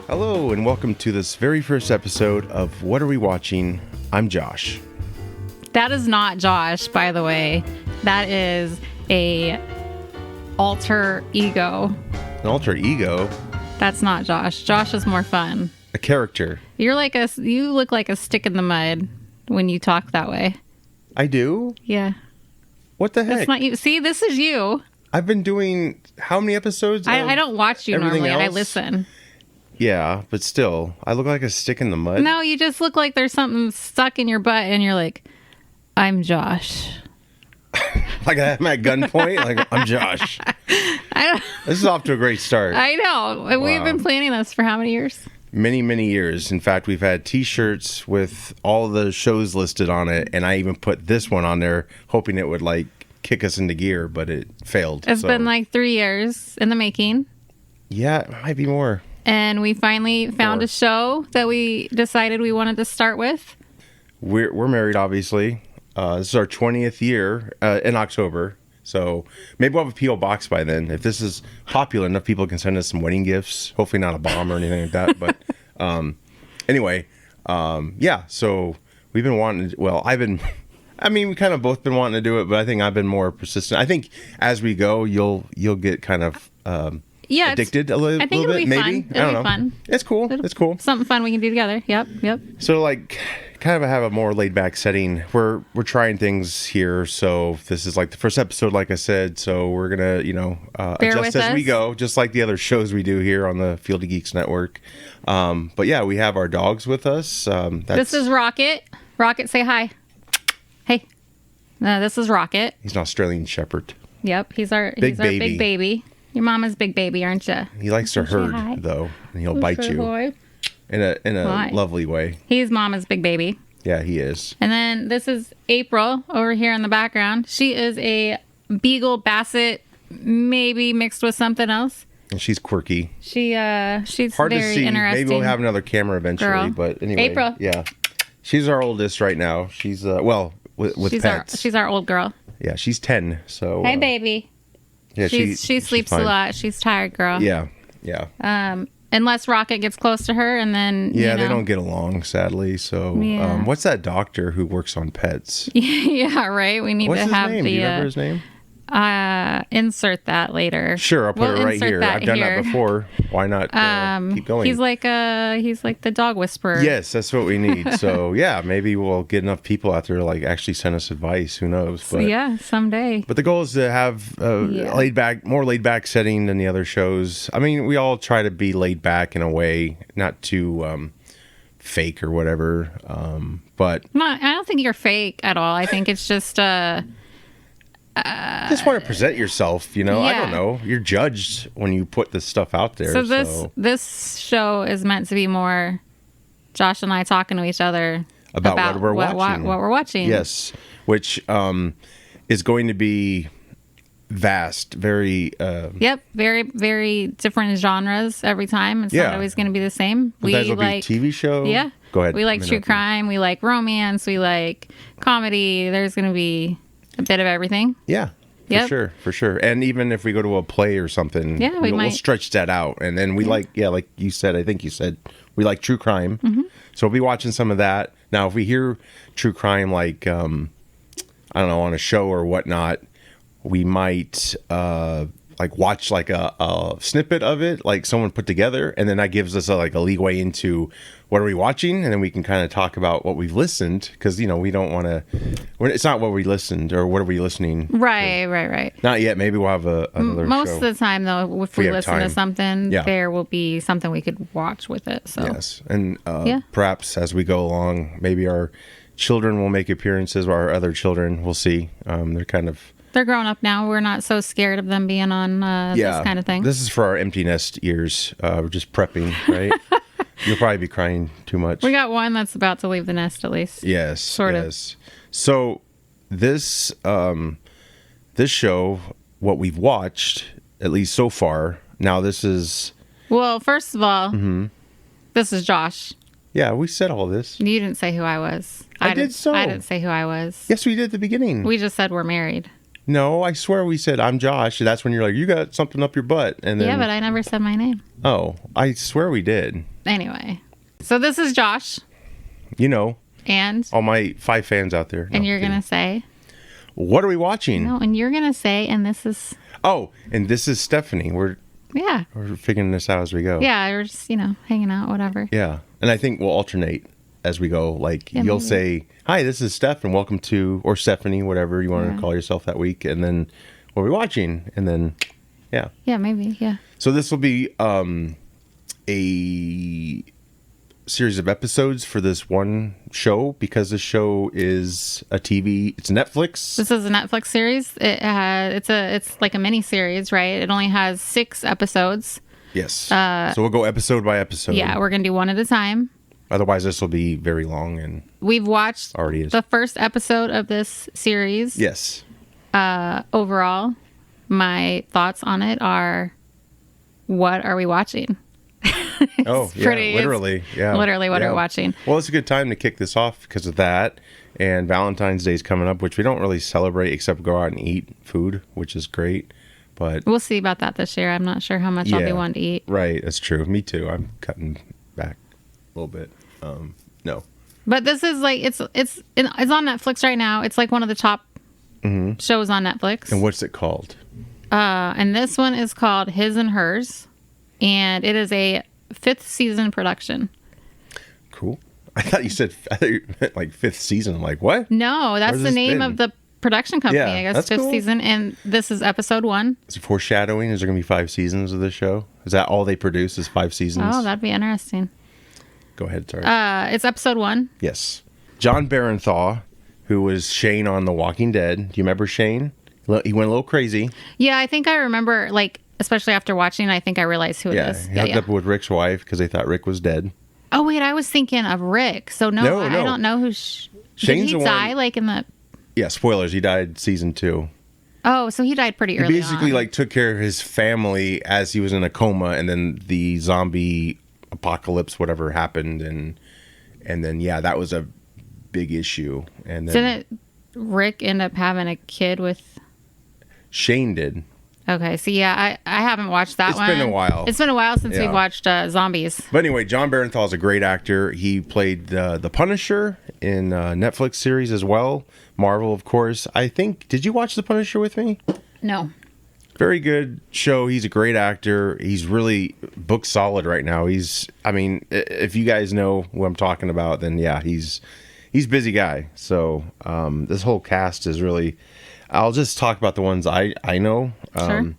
Hello, and welcome to this very first episode of What Are We Watching? I'm Josh. That is not Josh, by the way. That is a alter ego. An alter ego? That's not Josh. Josh is more fun. A character. You look like a stick in the mud when you talk that way. I do? Yeah. What the heck? That's not you. See, this is you. I've been doing how many episodes? I don't watch you normally. I listen. Yeah, but still, I look like a stick in the mud. No, you just look like there's something stuck in your butt and you're like, I'm Josh. Like I'm at gunpoint? Like, I'm Josh. This is off to a great start. I know. Wow. We've been planning this for how many years? Many, many years. In fact, we've had t-shirts with all the shows listed on it, and I even put this one on there hoping it would like kick us into gear, but it failed. It's been like 3 years in the making. Yeah, it might be more. And we finally found a show that we decided we wanted to start with. We're married, obviously. This is our 20th year in October. So maybe we'll have a P.O. box by then. If this is popular enough, people can send us some wedding gifts. Hopefully not a bomb or anything like that. But anyway, yeah. So we've been wanting to, we kind of both been wanting to do it, but I think I've been more persistent. I think as we go, you'll get kind of addicted a little bit. It'll be maybe. Fun. It'll be fun. It's cool. It's cool. Something fun we can do together. Yep. So like, kind of have a more laid back setting. We're trying things here. So this is like the first episode, like I said. So we're gonna adjust as we go, just like the other shows we do here on the Field of Geeks Network. But yeah, we have our dogs with us. This is Rocket. Rocket, say hi. Hey. This is Rocket. He's an Australian Shepherd. Yep, he's our big baby. Your mama's big baby, aren't you? He likes to herd, though, and he'll bite you in a lovely way. He's mama's big baby. Yeah, he is. And then this is April over here in the background. She is a Beagle Basset, maybe mixed with something else. And she's quirky. She's hard very to see. interesting. Maybe we'll have another camera eventually. Girl. But anyway, April. Yeah, she's our oldest right now. She's with pets. She's our old girl. Yeah, she's 10. So hey, baby. Yeah, she sleeps a lot. She's tired, girl. Yeah. Unless Rocket gets close to her, and then they don't get along, sadly. So, what's that doctor who works on pets? Yeah, right. We need what's to have his name? Do you remember his name? Insert that later. Sure, I'll put it right here. I've done that before. Why not keep going? He's like the dog whisperer. Yes, that's what we need. So yeah, maybe we'll get enough people out there to like actually send us advice. Who knows? But yeah, someday. But the goal is to have more laid back setting than the other shows. I mean, we all try to be laid back in a way, not too fake or whatever. But I don't think you're fake at all. I think it's just just want to present yourself, I don't know. You're judged when you put this stuff out there. So this show is meant to be more Josh and I talking to each other about what we're watching. What we're watching. Yes, which is going to be vast, very... very, very different genres every time. It's not always going to be the same. Sometimes it'll be a TV show. Yeah. Go ahead. We like true crime. We like romance. We like comedy. There's going to be a bit of everything. Yeah, for sure. And even if we go to a play or something, we'll stretch that out. And then we like you said, I think you said, we like true crime. Mm-hmm. So we'll be watching some of that. Now, if we hear true crime, like, I don't know, on a show or whatnot, we might watch like a snippet of it, like someone put together. And then that gives us a leeway into what are we watching? And then we can kind of talk about what we've listened. Because, we don't want to... It's not what we listened or what are we listening Right. Not yet. Maybe we'll have another Most show. of the time, though, if we listen to something, there will be something we could watch with it. So. Yes. And perhaps as we go along, maybe our children will make appearances, or our other children. We'll see. They're grown up now. We're not so scared of them being on this kind of thing. This is for our empty nest years. We're just prepping, right? You'll probably be crying too much. We got one that's about to leave the nest, at least. Yes. Sort of. So this show, what we've watched, at least so far, now this is... Well, first of all, This is Josh. Yeah, we said all this. You didn't say who I was. I did so. I didn't say who I was. Yes, we did at the beginning. We just said we're married. No, I swear we said, I'm Josh. That's when you're like, you got something up your butt. And then, yeah, but I never said my name. Oh, I swear we did. Anyway. So this is Josh. You know. And? All my 5 fans out there. And you're going to say? What are we watching? No, and you're going to say, and this is... Oh, and this is Stephanie. We're figuring this out as we go. Yeah, we're just, hanging out, whatever. Yeah. And I think we'll alternate as we go. Like, you'll say, hi, this is Steph, and welcome to, or Stephanie, whatever you want to call yourself that week. And then, what are we watching? And then, yeah. Yeah, maybe, yeah. So this will be a series of episodes for this one show, because the show is it's Netflix. This is a Netflix series. It's like a mini series, right? It only has 6 episodes. Yes. So we'll go episode by episode. Yeah, we're gonna do one at a time. Otherwise, this will be very long, and we've watched already is. The first episode of this series. Yes. Overall, my thoughts on it are, what are we watching? Literally. Yeah. Literally what we're watching. Well, it's a good time to kick this off because of that. And Valentine's Day is coming up, which we don't really celebrate except go out and eat food, which is great. But we'll see about that this year. I'm not sure how much I'll be wanting to eat. Right. That's true. Me too. I'm cutting back a little bit. No. But this is like, it's on Netflix right now. It's like one of the top shows on Netflix. And what's it called? And this one is called His and Hers. And it is a 5th season production. Cool. I thought you meant like 5th season. I'm like, what? No, that's the name of the production company, I guess. That's 5th cool. season. And this is episode 1. Is it foreshadowing? Is there going to be 5 seasons of this show? Is that all they produce is 5 seasons? Oh, that'd be interesting. Go ahead, sorry. It's episode 1. Yes. John Barenthal, who was Shane on The Walking Dead. Do you remember Shane? He went a little crazy. Yeah, I think I remember, like, especially after watching, I think I realized who it is. He hooked up with Rick's wife because they thought Rick was dead. Oh, wait, I was thinking of Rick. So, no. I don't know who... Shane's did he die, like, in the... Yeah, spoilers. He died season 2. Oh, so he died pretty early He basically, on. like, took care of his family as he was in a coma, and then the zombie apocalypse, whatever, happened, and then, that was a big issue. And then... Didn't Rick end up having a kid with... Shane did. Okay, so I haven't watched that one. It's been a while. It's been a while since we've watched Zombies. But anyway, John Barenthal is a great actor. He played the Punisher in Netflix series as well. Marvel, of course. I think, did you watch The Punisher with me? No. Very good show. He's a great actor. He's really book solid right now. If you guys know who I'm talking about, then he's a busy guy. So this whole cast is really... I'll just talk about the ones I know. Sure.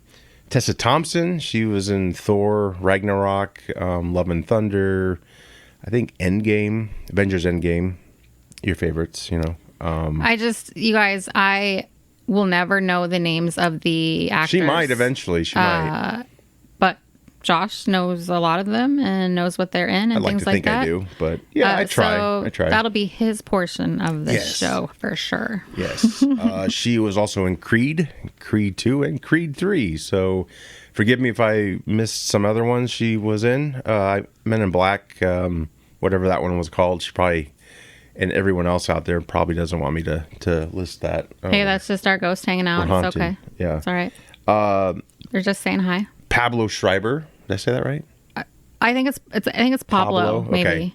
Tessa Thompson, she was in Thor, Ragnarok, Love and Thunder, I think Endgame, Avengers Endgame, your favorites, you know. You guys, I will never know the names of the actors. She might eventually, might. But Josh knows a lot of them and knows what they're in and things like that. I do, but I try. So I try. That'll be his portion of this show for sure. Yes. She was also in Creed 2, and Creed 3. So forgive me if I missed some other ones she was in. Men in Black, whatever that one was called. She probably, and everyone else out there probably doesn't want me to list that. Hey, that's just our ghost hanging out. It's okay. Yeah. It's all right. They're just saying hi. Pablo Schreiber. Did I say that right? I think it's Pablo. Maybe. Okay.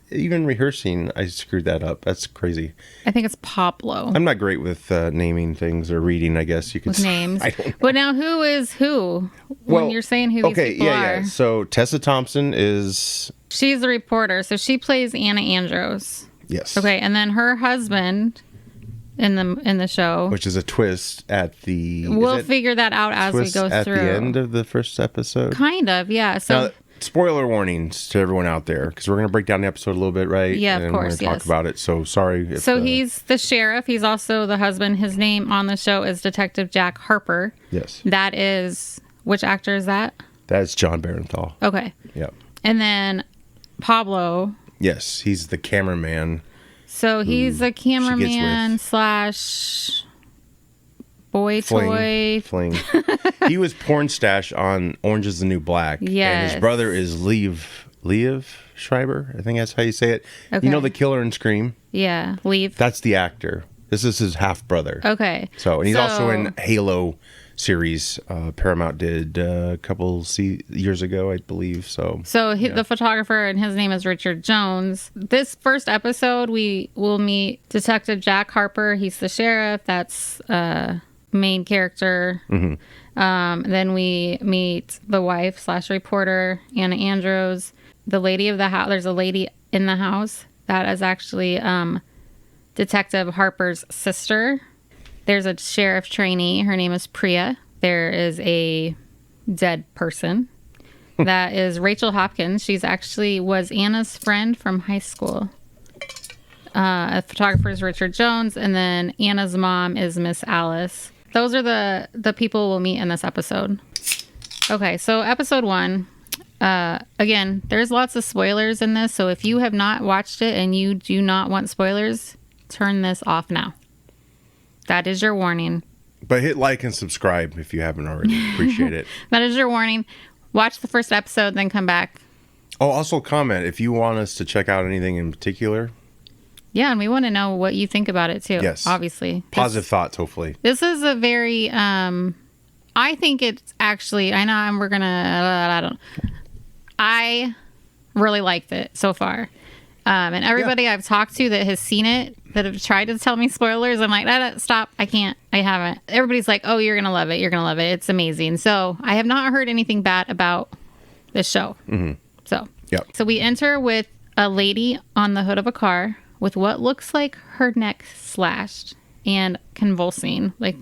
Even rehearsing, I screwed that up. That's crazy. I think it's Pablo. I'm not great with naming things or reading, I guess you could say. Names. But now who is who? When you're saying who these people are. Yeah. So Tessa Thompson is... She's the reporter. So she plays Anna Andros. Yes. Okay. And then her husband... in the show, which is a twist at the... We'll figure that out as we go through. At the end of the first episode? Kind of, yeah. So now, spoiler warnings to everyone out there, because we're going to break down the episode a little bit, right? Yeah, of course, we're going to talk about it, so sorry. So he's the sheriff. He's also the husband. His name on the show is Detective Jack Harper. Yes. That is... Which actor is that? That's John Barenthal. Okay. Yep. And then Pablo... Yes, he's the cameraman... So he's a cameraman / boy toy. Fling. He was porn stash on Orange is the New Black. Yes. And his brother is Liev Schreiber. I think that's how you say it. Okay. You know the killer in Scream? Yeah, Liev. That's the actor. This is his half brother. Okay. So, and he's also in Halo series. Paramount did a couple years ago, I believe. So the photographer, and his name is Richard Jones. This first episode, we will meet Detective Jack Harper. He's the sheriff. That's main character. Then we meet the wife / reporter, Anna Andrews. The lady of the house. There's a lady in the house that is actually Detective Harper's sister. There's a sheriff trainee. Her name is Priya. There is a dead person. That is Rachel Hopkins. She's actually was Anna's friend from high school. A photographer is Richard Jones. And then Anna's mom is Miss Alice. Those are the people we'll meet in this episode. Okay, so episode 1. Again, there's lots of spoilers in this. So if you have not watched it and you do not want spoilers, turn this off now. That is your warning. But hit like and subscribe if you haven't already. Appreciate it. That is your warning. Watch the first episode, then come back. Oh, also comment if you want us to check out anything in particular. Yeah, and we want to know what you think about it too. Yes. Obviously. Positive thoughts, hopefully. This is a very, I think it's actually, I really liked it so far. And everybody I've talked to that has seen it, that have tried to tell me spoilers, I'm like, stop, I can't, I haven't. Everybody's like, oh, you're going to love it. You're going to love it. It's amazing. So I have not heard anything bad about this show. So we enter with a lady on the hood of a car with what looks like her neck slashed and convulsing. Like,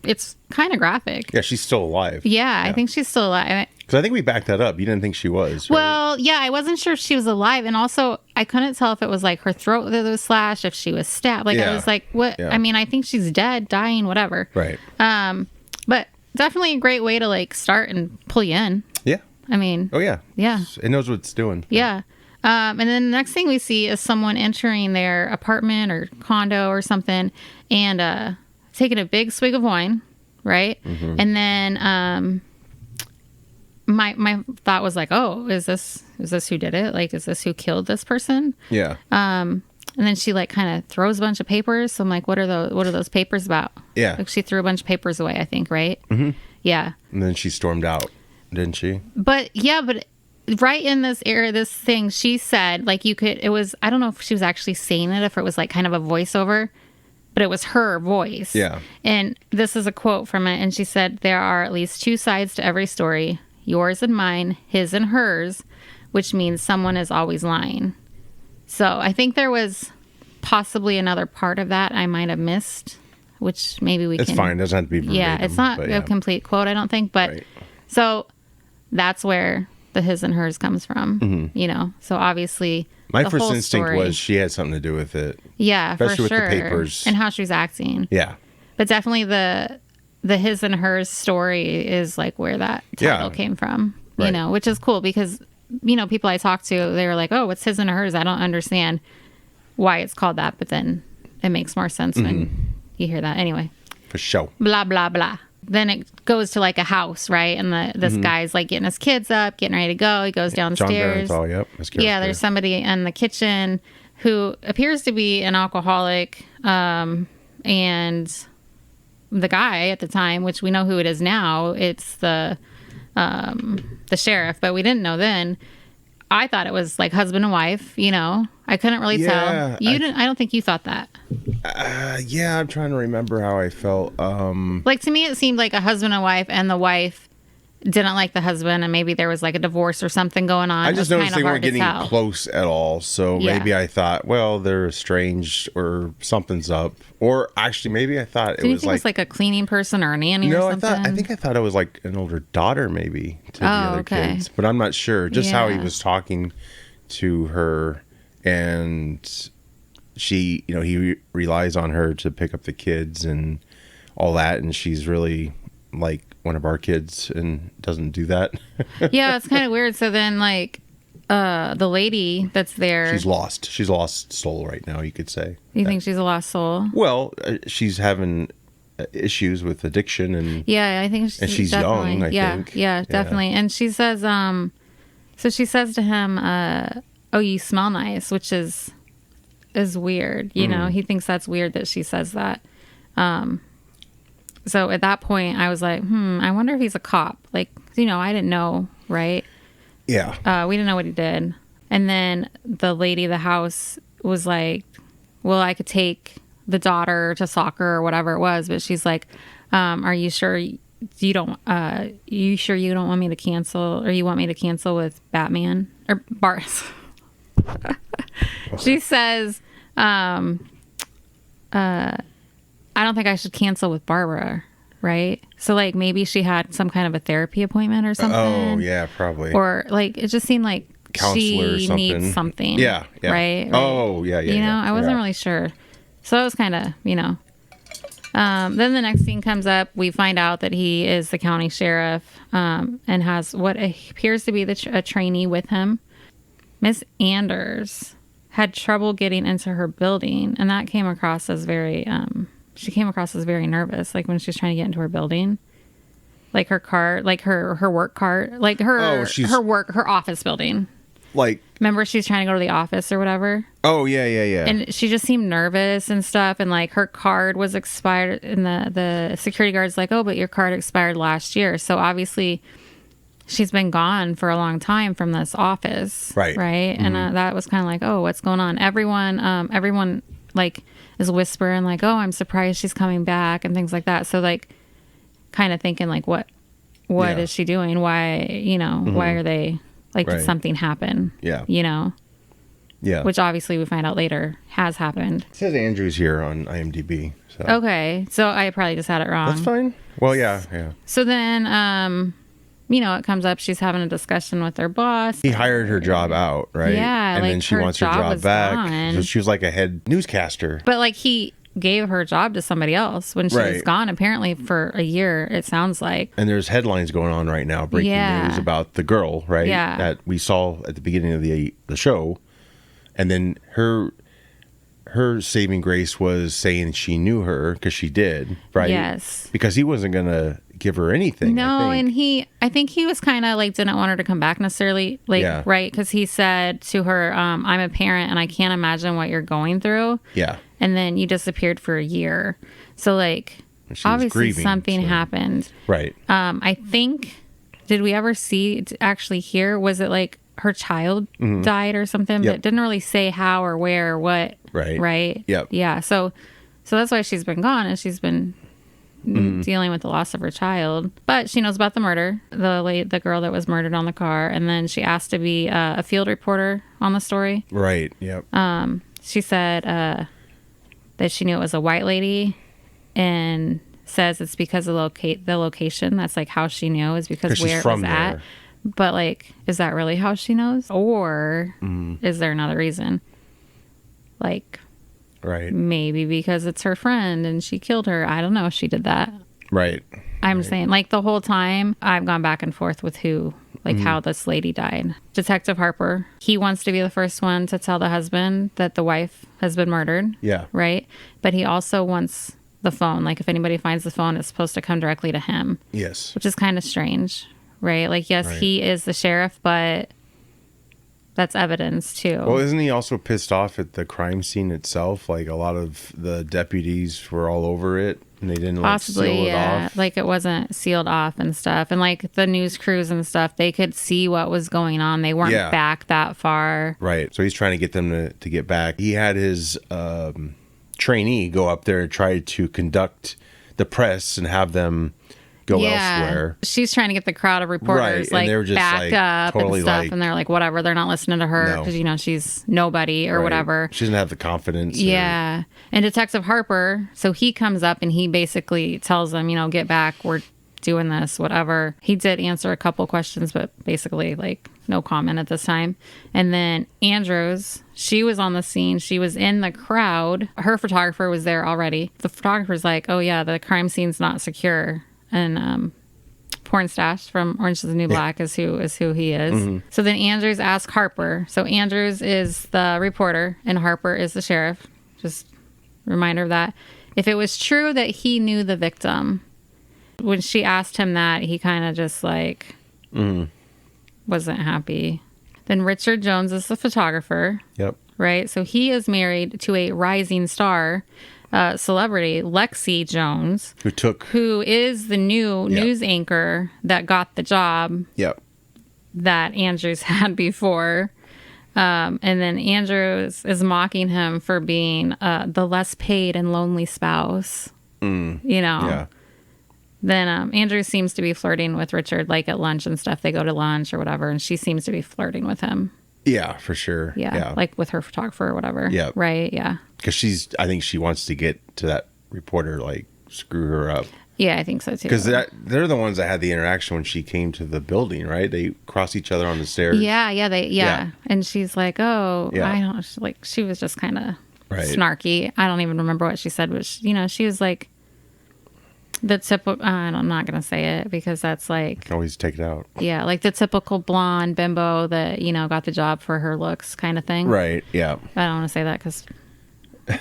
it's kind of graphic. Yeah, she's still alive. Yeah, I think she's still alive. Because I think we backed that up. You didn't think she was, right? Well, yeah, I wasn't sure if she was alive. And also, I couldn't tell if it was like her throat that was slashed, if she was stabbed. Like, I was like, what? Yeah. I mean, I think she's dead, dying, whatever. Right. But definitely a great way to like start and pull you in. Yeah. I mean. Oh, yeah. Yeah. It knows what it's doing. Yeah. And then the next thing we see is someone entering their apartment or condo or something and taking a big swig of wine, right? And then my thought was like, oh, is this who did it? Like, is this who killed this person? Yeah. And then she like kind of throws a bunch of papers. So I'm like, what are those papers about? Yeah. Like she threw a bunch of papers away, I think, right? Yeah. And then she stormed out, didn't she? But right in this era, this thing, she said, like, I don't know if she was actually saying it, if it was like kind of a voiceover, but it was her voice. Yeah. And this is a quote from it. And she said, there are at least 2 sides to every story, yours and mine, his and hers, which means someone is always lying. So I think there was possibly another part of that I might have missed, which maybe we can. It's fine. It doesn't have to be verbatim. Yeah, it's not a complete quote, I don't think. But so that's where the his and hers comes from, you know. So obviously, my first instinct was she had something to do with it. Yeah, especially for sure. With the papers and how she was acting. Yeah, but definitely the his and hers story is like where that title came from. You know, which is cool because people I talked to, they were like, "Oh, what's his and hers?" I don't understand why it's called that, but then it makes more sense when you hear that. Anyway, for sure. Blah blah blah. Then it goes to like a house, right? And this guy's like getting his kids up, getting ready to go. He goes downstairs. John Barenthal, yeah, there's somebody in the kitchen who appears to be an alcoholic. And the guy at the time, which we know who it is now, it's the sheriff, but we didn't know then. I thought it was like husband and wife, I couldn't really tell. You didn't. I don't think you thought that. Yeah, I'm trying to remember how I felt. Like to me, it seemed like a husband and wife, and the wife didn't like the husband, and maybe there was like a divorce or something going on. I just noticed they weren't getting close at all, so maybe I thought, well, they're estranged or something's up. Or actually, maybe I thought it was like a cleaning person or a nanny or something. I thought it was like an older daughter maybe to the other kids, but I'm not sure. Just how he was talking to her, and she, he relies on her to pick up the kids and all that, and she's really like one of our kids and doesn't do that. Yeah, it's kind of weird. So then like the lady that's there, she's lost soul right now, you could say. You think she's a lost soul? Well, she's having issues with addiction and I think she's young, I think. Yeah, definitely. And she says so she says to him, oh, you smell nice, which is is weird. You know, he thinks that's weird that she says that. So at that point, I was like, I wonder if he's a cop. Like, you know, I didn't know, right? Yeah. We didn't know what he did. And then the lady of the house was like, well, I could take the daughter to soccer or whatever it was. But she's like, are you sure you don't want me to cancel, or you want me to cancel with Batman or Bart? She says, I don't think I should cancel with Barbara, right? So like maybe she had some kind of a therapy appointment or something. Oh yeah, probably. Or like it just seemed like Counselor she or something. needs something. Yeah. Right? Oh yeah. You know, I wasn't really sure. So I was kind of, you know. Then the next scene comes up. We find out that he is the county sheriff and has what appears to be a trainee with him. Miss Anders had trouble getting into her building, and that came across as very she came across as very nervous, like when she was trying to get into her building, like her car, like her work cart, like her office building. Like, remember she's trying to go to the office or whatever. Oh yeah. And she just seemed nervous and stuff, and like her card was expired, and the security guard's like, oh, but your card expired last year, so obviously she's been gone for a long time from this office. Right. And that was kind of like, oh, what's going on? Everyone like is whispering like, oh, I'm surprised she's coming back and things like that. So like kind of thinking like, what is she doing? Why, you know, why are they like, did something happen? Yeah. You know? Yeah. Which obviously we find out later has happened. It says Andrew's here on IMDb. So. Okay. So I probably just had it wrong. That's fine. Well, yeah. So then, you know, it comes up, she's having a discussion with her boss. He hired her job out, right? Yeah. And like then she wants her job back. So she was like a head newscaster. But like he gave her job to somebody else when she was gone, apparently for a year, it sounds like. And there's headlines going on right now, breaking news about the girl, right? Yeah. That we saw at the beginning of the show. And then her saving grace was saying she knew her because she did, right? Yes. Because he wasn't going to give her anything. No, and I think he was kind of like didn't want her to come back necessarily, like, right? Because he said to her, I'm a parent and I can't imagine what you're going through. Yeah. And then you disappeared for a year. So like, obviously something happened. Right. I think, did we ever actually hear, was it like her child died or something? But it didn't really say how or where or what. Right. Right. Yep. Yeah. So that's why she's been gone, and she's been dealing with the loss of her child. But she knows about the murder, the girl that was murdered on the car, and then she asked to be a field reporter on the story. Right. Yep. She said that she knew it was a white lady, and says it's because of the location. That's like how she knew, is because where it was at. But like, is that really how she knows, or is there another reason? Like, right, maybe because it's her friend and she killed her. I don't know if she did that. Right. I'm saying, like, the whole time I've gone back and forth with who, like, how this lady died. Detective Harper, he wants to be the first one to tell the husband that the wife has been murdered. Yeah. Right. But he also wants the phone. Like, if anybody finds the phone, it's supposed to come directly to him. Yes. Which is kind of strange. Right. Like, yes, he is the sheriff, but that's evidence too. Well, isn't he also pissed off at the crime scene itself? Like, a lot of the deputies were all over it and they didn't possibly seal it off. Like, it wasn't sealed off and stuff. And like the news crews and stuff, they could see what was going on. They weren't back that far. Right. So he's trying to get them to get back. He had his trainee go up there and try to conduct the press and have them go elsewhere. She's trying to get the crowd of reporters like backed up totally and stuff, and they're like, whatever, they're not listening to her because you know she's nobody or whatever. She doesn't have the confidence. Yeah. And Detective Harper, so he comes up and he basically tells them, you know, get back, we're doing this, whatever. He did answer a couple questions, but basically like no comment at this time. And then Andrews, she was on the scene. She was in the crowd. Her photographer was there already. The photographer's like, oh yeah, the crime scene's not secure. And Porn Stash from Orange is the New Black is who he is. So then Andrews asked Harper. So Andrews is the reporter and Harper is the sheriff. Just reminder of that. If it was true that he knew the victim, when she asked him that, he kind of just like wasn't happy. Then Richard Jones is the photographer. Yep. right? So he is married to a rising star celebrity, Lexi Jones, who is the new news anchor that got the job that Andrews had before. And then Andrews is mocking him for being the less paid and lonely spouse. You know. Yeah. Then Andrews seems to be flirting with Richard, like at lunch and stuff. They go to lunch or whatever, and she seems to be flirting with him. Yeah, for sure. Yeah. Like with her photographer or whatever. Yeah. Right, yeah. Because I think she wants to get to that reporter, like, screw her up. Yeah, I think so too. Because they're the ones that had the interaction when she came to the building, right? They cross each other on the stairs. Yeah. And she's like, I don't, like, she was just kind of snarky. I don't even remember what she said, but she was like, the typical, I'm not going to say it because that's like... Always take it out. Yeah, like the typical blonde bimbo that, got the job for her looks kind of thing. Right, yeah. I don't want to say that because,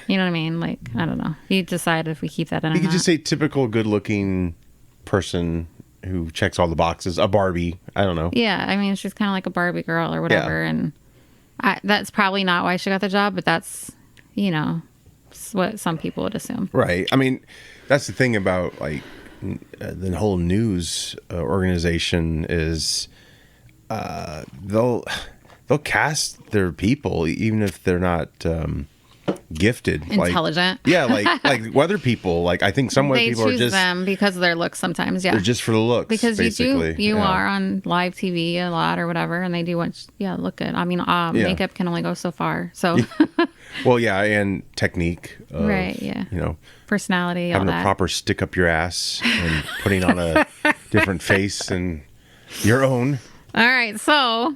you know what I mean? Like, I don't know. You decide if we keep that in or You could not. just say typical good-looking person who checks all the boxes. A Barbie. I don't know. Yeah, I mean, she's kind of like a Barbie girl or whatever. Yeah. And that's probably not why she got the job, but that's, what some people would assume. Right. I mean... That's the thing about like the whole news organization is they'll cast their people even if they're not gifted, intelligent. Like weather people. Like I think some weather people are just them because of their looks sometimes. Yeah, they're just for the looks. Because basically. you are on live TV a lot or whatever, and they do want look good. I mean, makeup can only go so far. So. Well, yeah, and technique. Right. Yeah. Personality. Having all that. a proper stick up your ass and putting on a different face than your own. All right, so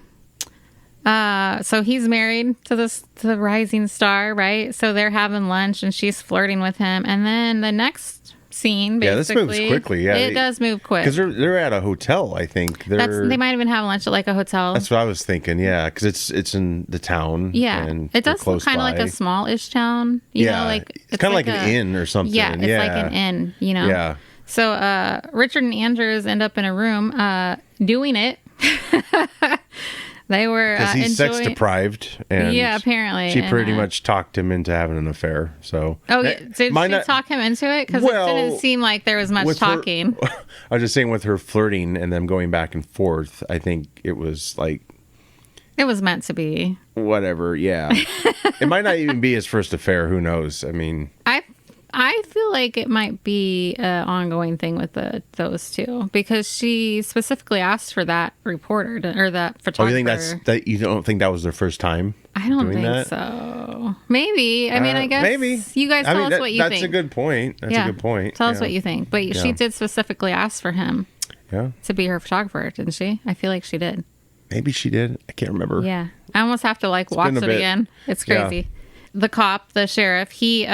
he's married to the rising star, right? So they're having lunch and she's flirting with him, and then the next scene, basically, this moves quickly. Yeah, it does move quick because they're at a hotel. I think they might even have lunch at like a hotel. That's what I was thinking. Yeah, because it's in the town. Yeah, and it does look kind of like a small-ish town. You know, like it's kind of like an inn or something. Yeah, it's like an inn. Yeah. So Richard and Andrews end up in a room doing it. They were because he's sex deprived, and apparently she pretty much talked him into having an affair. So did she talk him into it? Because it didn't seem like there was much talking. I was just saying with her flirting and them going back and forth. I think it was like it was meant to be. Whatever, yeah. It might not even be his first affair. Who knows? I mean, I feel like it might be an ongoing thing with those two because she specifically asked for that reporter or that photographer. You don't think that was their first time? I don't think so. Maybe. I mean, I guess maybe. You guys tell us what you think. That's a good point. That's a good point. Tell us what you think. But she did specifically ask for him to be her photographer, didn't she? I feel like she did. Maybe she did. I can't remember. Yeah. I almost have to watch it again. It's crazy. Yeah. The cop, the sheriff, he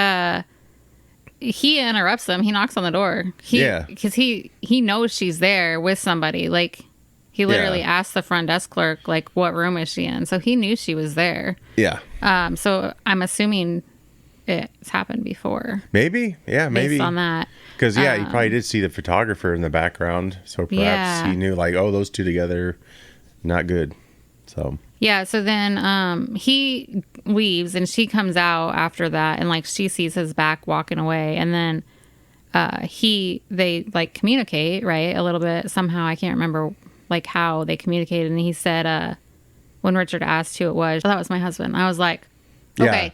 interrupts them. He knocks on the door. Because he knows she's there with somebody. Like, he literally asked the front desk clerk, like, what room is she in? So he knew she was there. Yeah. So I'm assuming it's happened before. Maybe. Yeah, maybe. Based on that. Because, he probably did see the photographer in the background. So perhaps he knew, like, those two together, not good. So... Yeah, so then he leaves and she comes out after that and like she sees his back walking away and then they like communicate, right? A little bit somehow. I can't remember like how they communicated, and he said when Richard asked who it was, that was my husband. I was like, okay.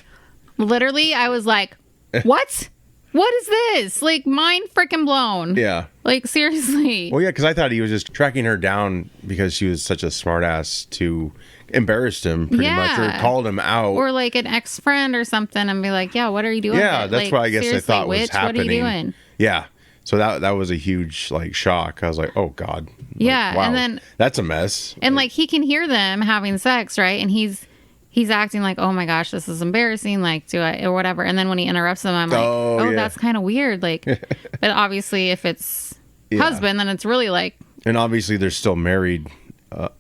Literally, I was like, what? What is this? Like, mind freaking blown. Yeah. Like, seriously. Well, yeah, because I thought he was just tracking her down because she was such a smartass to embarrass him pretty much, or called him out. Or like an ex-friend or something and be like, yeah, what are you doing? Yeah, that's like, what I guess I thought was happening. What are you doing? Yeah. So that was a huge, like, shock. I was like, oh, God. Yeah, wow, and then... That's a mess. And, like, he can hear them having sex, right? And he's acting like, oh, my gosh, this is embarrassing, like, do I... Or whatever. And then when he interrupts them, I'm like, that's kind of weird. Like, but obviously, if it's husband, then it's really, like... And obviously, they're still married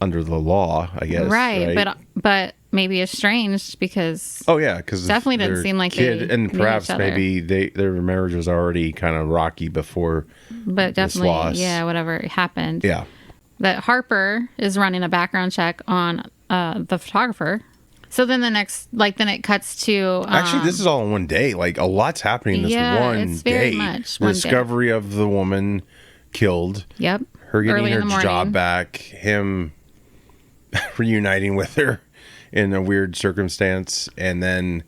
under the law, I guess. Right? But maybe estranged because... Oh, yeah, because... Definitely didn't seem like they and perhaps maybe their marriage was already kind of rocky before But definitely, this loss. Yeah, whatever happened. Yeah. That Harper is running a background check on the photographer. So then then it cuts to... Actually, this is all in one day. Like, a lot's happening this one it's day. very much the one discovery day. of the woman killed. Yep. Her getting Early in her the morning. job back. Him reuniting with her in a weird circumstance. And then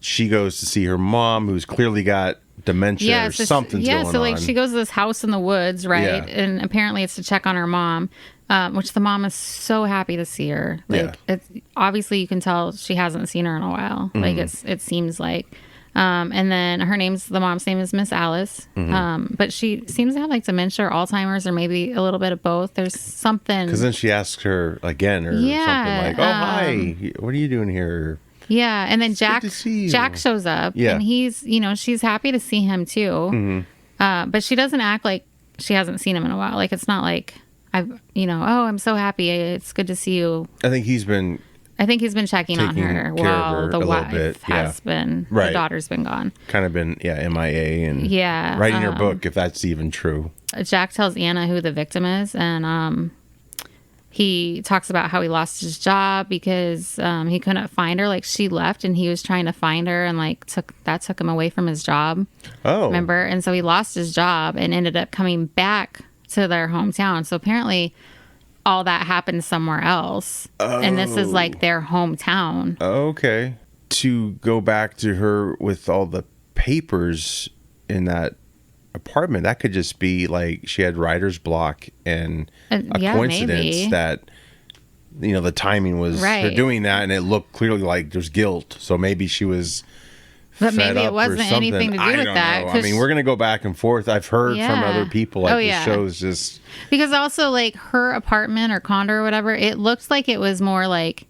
she goes to see her mom, who's clearly got dementia or something's going on. So like she goes to this house in the woods, right? Yeah. And apparently it's to check on her mom, which the mom is so happy to see her. Like it's obviously you can tell she hasn't seen her in a while. Like it seems like. And then the mom's name is Miss Alice. But she seems to have like dementia or Alzheimer's or maybe a little bit of both. There's something. Because then she asks her again or something like, "Oh, hi, what are you doing here?" Yeah, and then Jack shows up, and he's, she's happy to see him too. But she doesn't act like she hasn't seen him in a while. Like, it's not like, I'm so happy. It's good to see you. I think he's been checking on her while the wife has been, the daughter's been gone. Kind of been, MIA and writing her book, if that's even true. Jack tells Anna who the victim is, and he talks about how he lost his job because he couldn't find her. Like, she left and he was trying to find her, and like took him away from his job. Oh, remember? And so he lost his job and ended up coming back to their hometown. So apparently all that happened somewhere else. Oh. And this is like their hometown. Okay. To go back to her with all the papers in that apartment, that could just be like she had writer's block and a coincidence maybe. That the timing was her doing that, and it looked clearly like there's guilt, so maybe she was maybe it wasn't anything to do with that. I mean, we're gonna go back and forth. I've heard from other people the show's just because also like her apartment or condo or whatever, it looked like it was more like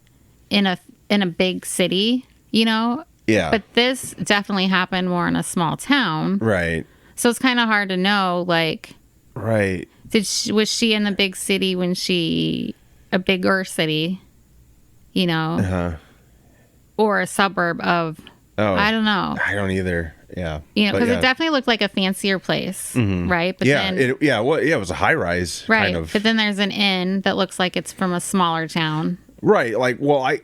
in a big city, but this definitely happened more in a small town, right? So it's kind of hard to know, like, right? Was she in the big city when a bigger city, or a suburb of? Oh, I don't know. I don't either. Yeah, because it definitely looked like a fancier place, right? But it was a high rise, right? Kind of. But then there's an inn that looks like it's from a smaller town, right? Like, well, I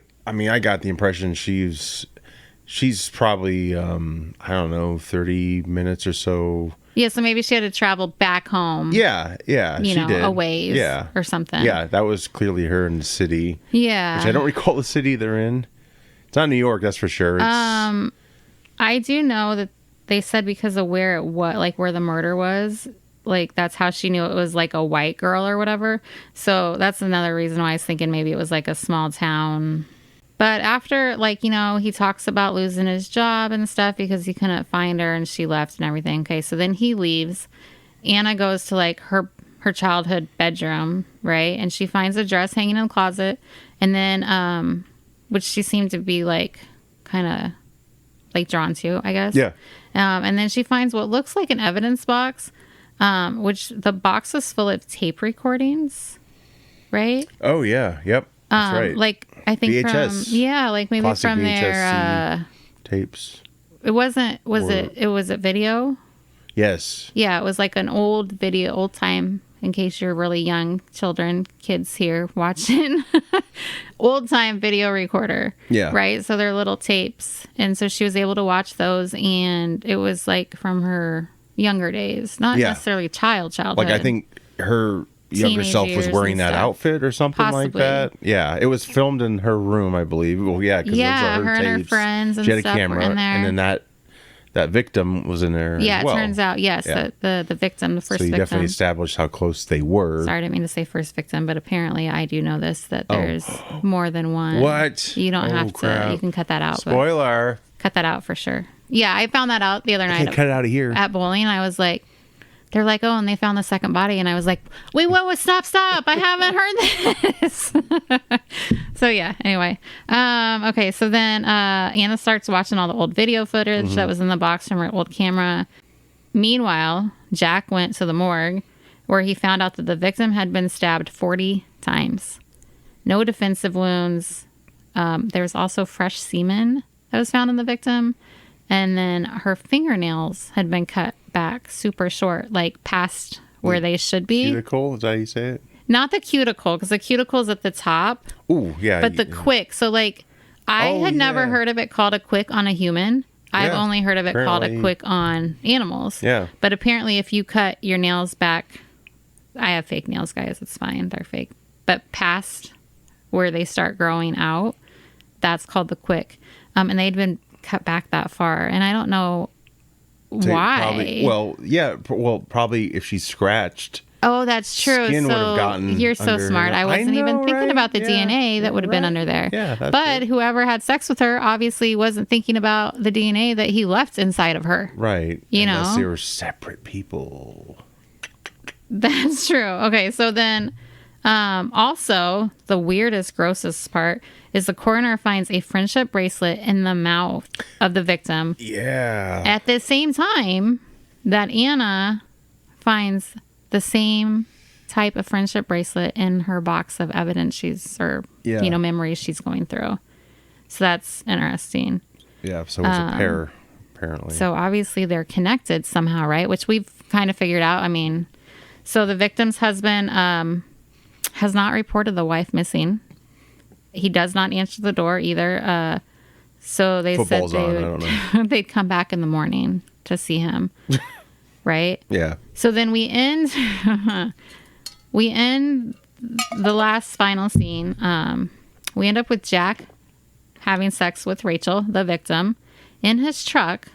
got the impression she's probably, I don't know, 30 minutes or so. Yeah, so maybe she had to travel back home. Yeah, she did. A ways or something. Yeah, that was clearly her in the city. Yeah. Which I don't recall the city they're in. It's not New York, that's for sure. I do know that they said because of where it was, like where the murder was, like that's how she knew it was like a white girl or whatever. So that's another reason why I was thinking maybe it was like a small town. But after, he talks about losing his job and stuff because he couldn't find her and she left and everything. Okay, so then he leaves. Anna goes to, like, her childhood bedroom, right? And she finds a dress hanging in the closet. And then, which she seemed to be, like, kind of, like, drawn to, I guess. Yeah. And then she finds what looks like an evidence box, which the box was full of tape recordings, right? Oh, yeah. Yep. That's right. Like, I think VHS. like maybe classic from their tapes. It wasn't. Was it video? Yes. Yeah, it was like an old video, old time. In case you're really young, kids here watching, old time video recorder. Yeah. Right. So they're little tapes, and so she was able to watch those, and it was like from her younger days, not necessarily childhood. Like I think her younger self was wearing that outfit or something like that. Yeah, it was filmed in her room, I believe. Well, yeah, because her tapes. And her friends and she had stuff a camera, were in there. And then that victim was in there. Yeah, as well. It turns out, yes, the victim, the first victim. So you definitely established how close they were. Sorry, I didn't mean to say first victim, but apparently I do know this, that there's more than one. What? You don't have to. You can cut that out. Spoiler. Cut that out for sure. Yeah, I found that out the other night. Cut it out of here. At bowling, I was like, they're like, and they found the second body. And I was like, wait, what? Stop. I haven't heard this. So, yeah, anyway. Okay, so then Anna starts watching all the old video footage that was in the box from her old camera. Meanwhile, Jack went to the morgue where he found out that the victim had been stabbed 40 times. No defensive wounds. There was also fresh semen that was found in the victim. And then her fingernails had been cut back super short, like past where they should be. Cuticle, is that how you say it? Not the cuticle, because the cuticle is at the top. Ooh, yeah. But the quick. So like I had never heard of it called a quick on a human. I've only heard of it called a quick on animals. Yeah. But apparently if you cut your nails back, I have fake nails, guys. It's fine. They're fake. But past where they start growing out, that's called the quick. And they'd been cut back that far. And I don't know why. Probably if she's scratched. Oh, that's true. Skin would have gotten you're so smart. I wasn't even thinking about the DNA that would have been under there. Yeah, but whoever had sex with her obviously wasn't thinking about the DNA that he left inside of her. Right. Unless they were separate people. That's true. Okay, so then also the weirdest, grossest part is the coroner finds a friendship bracelet in the mouth of the victim. Yeah. At the same time that Anna finds the same type of friendship bracelet in her box of evidence memories she's going through. So that's interesting. Yeah, so it was a pair, apparently. So obviously they're connected somehow, right? Which we've kind of figured out. I mean, so the victim's husband has not reported the wife missing. He does not answer the door either. So they Football's said they'd come back in the morning to see him. Right? Yeah. So then we end the last final scene. We end up with Jack having sex with Rachel, the victim, in his truck.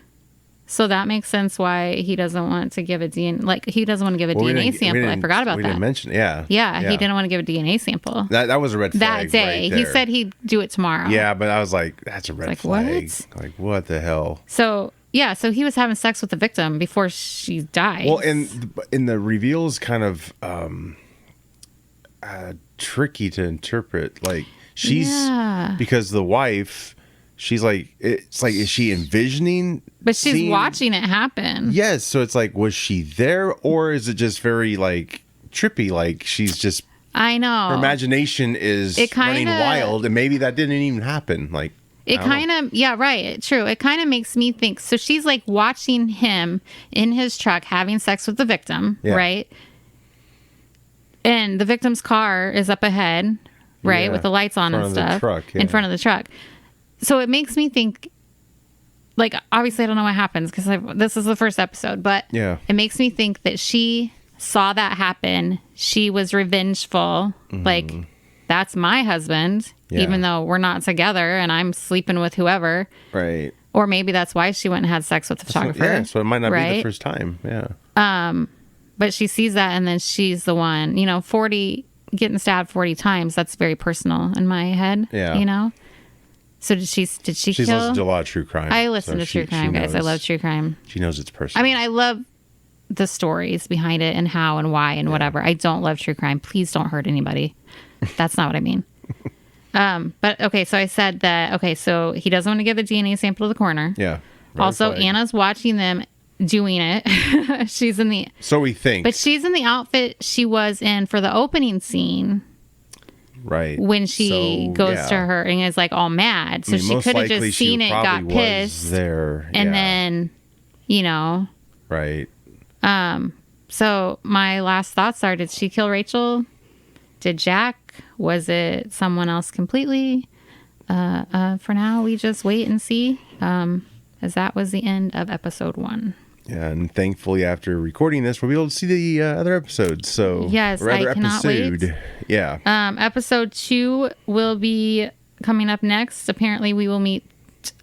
So that makes sense why he doesn't want to give a DNA sample. I forgot about that. We didn't mention, yeah, he didn't want to give a DNA sample. That was a red flag that day. Right he said he'd do it tomorrow. Yeah, but I was like, that's a red flag. What? Like, what the hell? So he was having sex with the victim before she died. Well, and the reveal is kind of tricky to interpret. Like, because the wife, she's like, it's like, is she envisioning? But she's watching it happen. Yes. So it's like, was she there, or is it just very like trippy? Like, she's just, I know. Her imagination is running wild, and maybe that didn't even happen. Like, it kind of, yeah, right. True. It kind of makes me think. So she's like watching him in his truck having sex with the victim, right? And the victim's car is up ahead, right? With the lights on and stuff in front of the truck. So it makes me think, like, obviously I don't know what happens because this is the first episode, but it makes me think that she saw that happen. She was revengeful. Like, that's my husband. Even though we're not together and I'm sleeping with whoever. Right. Or maybe that's why she went and had sex with the photographer. So it might not be the first time. Yeah. But she sees that and then she's the one, getting stabbed 40 times. That's very personal in my head. Yeah. So did she kill? She's listened to a lot of true crime. I listen to true crime, guys. I love true crime. She knows it's personal. I mean, I love the stories behind it and how and why and whatever. I don't love true crime. Please don't hurt anybody. That's not what I mean. But okay, so I said that, so he doesn't want to give a DNA sample to the coroner. Yeah. Also, Anna's watching them doing it. She's in the... So we think. But she's in the outfit she was in for the opening scene. Right. When she goes to her and is like all mad. So she could have just seen it, got pissed. There. And then, Right. So my last thoughts are, did she kill Rachel? Did Jack? Was it someone else completely? For now, we just wait and see, as that was the end of episode 1. Yeah, and thankfully, after recording this, we'll be able to see the other episodes. So yes, I cannot wait. Yeah. Episode 2 will be coming up next. Apparently, we will meet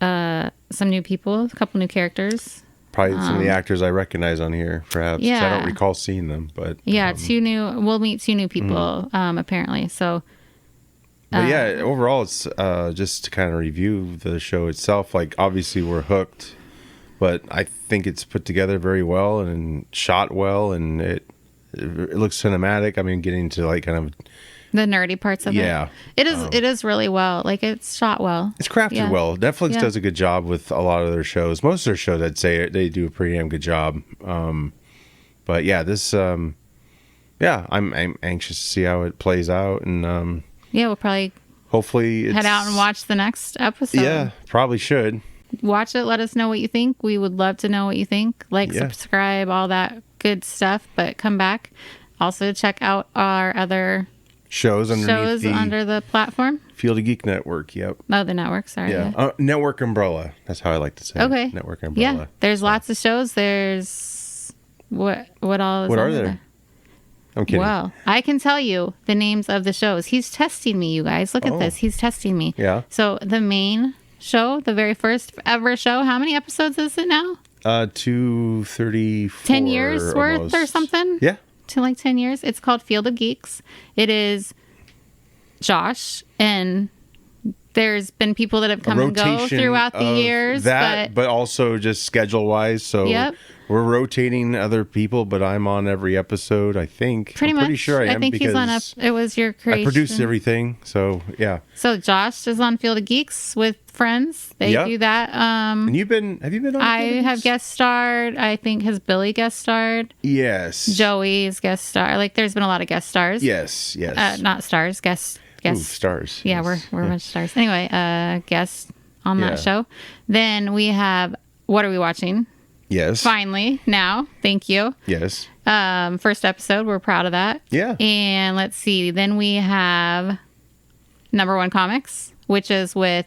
some new people, a couple new characters. Probably some of the actors I recognize on here, perhaps. Yeah. I don't recall seeing them, but we'll meet 2 new people, apparently. So, but yeah, overall, it's just to kind of review the show itself. Like, obviously, we're hooked, but I think it's put together very well and shot well, and it looks cinematic. I mean, getting to like kind of the nerdy parts of it. Yeah. It is really well. Like, it's shot well. It's crafted well. Netflix does a good job with a lot of their shows. Most of their shows, I'd say, they do a pretty damn good job. But yeah, this, I'm anxious to see how it plays out. And we'll probably hopefully head out and watch the next episode. Yeah, probably should. Watch it. Let us know what you think. We would love to know what you think. Like, subscribe, all that good stuff. But come back. Also, check out our other shows under the platform. Field of Geek Network. Yep. Oh, the network. Sorry. Yeah. Network umbrella. That's how I like to say okay. it. Network umbrella. Yeah. There's lots of shows. There's what all is what are there? I'm kidding. Well, I can tell you the names of the shows. He's testing me, you guys. Look at this. He's testing me. Yeah. So the main show, the very first ever show, how many episodes is it now? 234. 10 years worth or something? Yeah. To like 10 years. It's called Field of Geeks. It is Josh, and there's been people that have come and go throughout the years. But also just schedule-wise. So we're rotating other people, but I'm on every episode, I think. Pretty I'm much. pretty sure I am. I think he's on it was your creation. I produce everything, so yeah. So Josh is on Field of Geeks with friends. They do that. And have you been on I have guest starred. I think has Billy guest starred? Yes. Joey's guest star. Like there's been a lot of guest stars. Yes. Not stars, guests. Ooh, stars. Yeah, yes. we're a bunch of stars. Anyway, guests on that show. Then we have What Are We Watching? Yes. Finally, now. Thank you. Yes. First episode. We're proud of that. Yeah. And let's see. Then we have Number One Comics, which is with...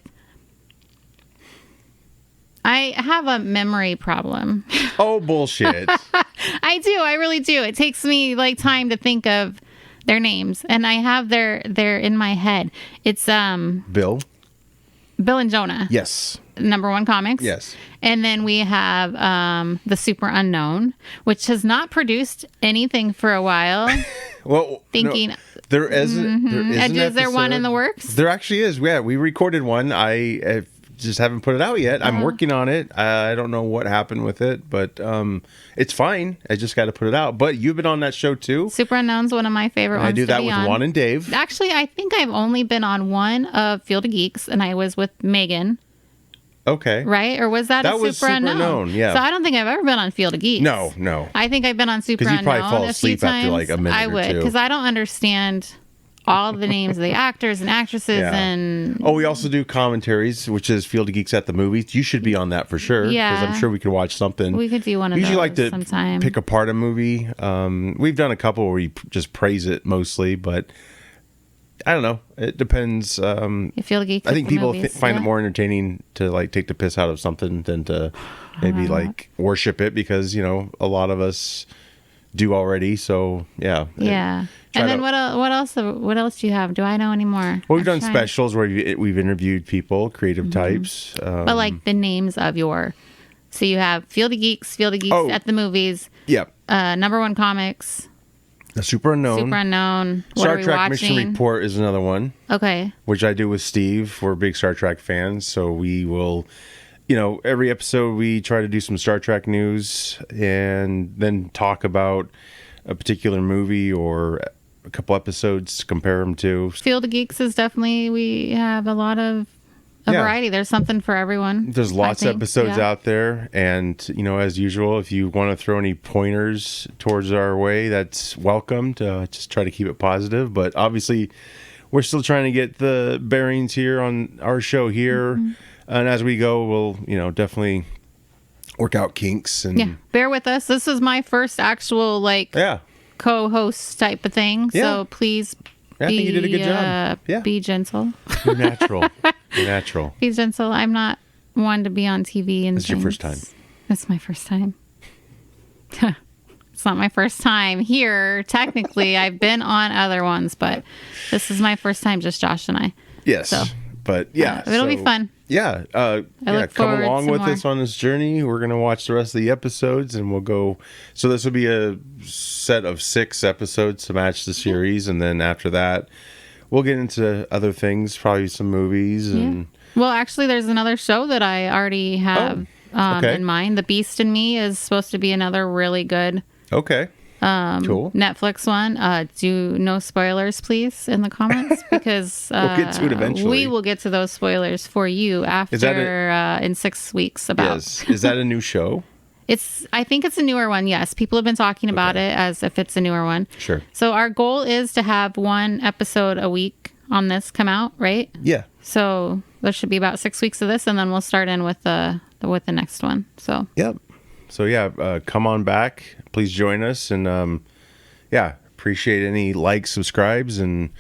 I have a memory problem. Oh, bullshit. I do. I really do. It takes me like time to think of their names, and I have their in my head. It's Bill and Jonah. Yes. Number One Comics. Yes. And then we have The Super Unknown, which has not produced anything for a while. Well, thinking no, there isn't. Is there one in the works? There actually is. Yeah, we recorded one. I just haven't put it out yet. I'm working on it. I don't know what happened with it, but it's fine. I just got to put it out. But you've been on that show too. Super Unknown's one of my favorite ones. I do that with Juan and Dave. Actually, I think I've only been on one of Field of Geeks, and I was with Megan. Okay. Right? Or was that a Super Unknown? Yeah. So I don't think I've ever been on Field of Geeks. No. I think I've been on Super Unknown. Because you probably fall asleep after like a minute I would, because I don't understand all the names of the actors and actresses and... Oh, we also do commentaries, which is Field of Geeks at the Movies. You should be on that for sure. Yeah. Because I'm sure we could watch something. We could do one of those usually like to sometime. Pick apart a movie. We've done a couple where we just praise it mostly, but I don't know. It depends. Field of Geeks I think people movies, find it more entertaining to like take the piss out of something than to maybe like worship it, because, you know, a lot of us do already. So, yeah. Yeah. And then what else do you have? Do I know any more? Well, we've done specials where we've interviewed people, creative types. But like the names of your... So you have Field of Geeks at the Movies. Yep. Number One Comics. The Super Unknown. Star Trek Mission Report is another one. Okay. Which I do with Steve. We're big Star Trek fans, so we will... You know, every episode we try to do some Star Trek news and then talk about a particular movie or a couple episodes to compare them to. Field of Geeks is definitely, we have a lot of variety. There's something for everyone. There's lots of episodes out there. And, you know, as usual, if you want to throw any pointers towards our way, that's welcome. To just try to keep it positive. But obviously, we're still trying to get the bearings here on our show here. Mm-hmm. And as we go, we'll, you know, definitely work out kinks. And bear with us. This is my first actual, co-host type of thing. Yeah. So please I think you did a good job. Be gentle. You're natural. You're natural. Be gentle. I'm not one to be on TV and It's your first time. It's my first time. It's not my first time here. Technically, I've been on other ones, but this is my first time, just Josh and I. Yes. So, but yeah. It'll be fun. Yeah. Come along with us on this journey. We're going to watch the rest of the episodes and we'll go. So this will be a set of 6 episodes to match the series. And then after that, we'll get into other things, probably some movies. And well, actually, there's another show that I already have in mind. The Beast in Me is supposed to be another really good cool Netflix one. Do no spoilers, please, in the comments, because we'll get to it eventually. We will get to those spoilers for you after in 6 weeks. Yes. Is that a new show? I think it's a newer one. Yes, people have been talking about it as if it's a newer one. Sure. So our goal is to have 1 episode a week on this come out, right? Yeah. So there should be about 6 weeks of this, and then we'll start in with the next one. So. Yep. So come on back. Please join us, and Appreciate any likes, subscribes, and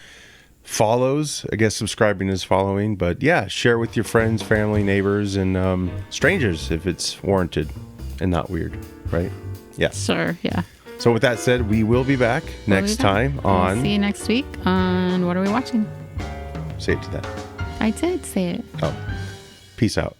follows. I guess subscribing is following, but yeah, share with your friends, family, neighbors, and strangers if it's warranted and not weird, right? Yeah. Sure, yeah. So with that said, we will be back next time on... We'll see you next week on What Are We Watching? Say it to that. I did say it. Oh. Peace out.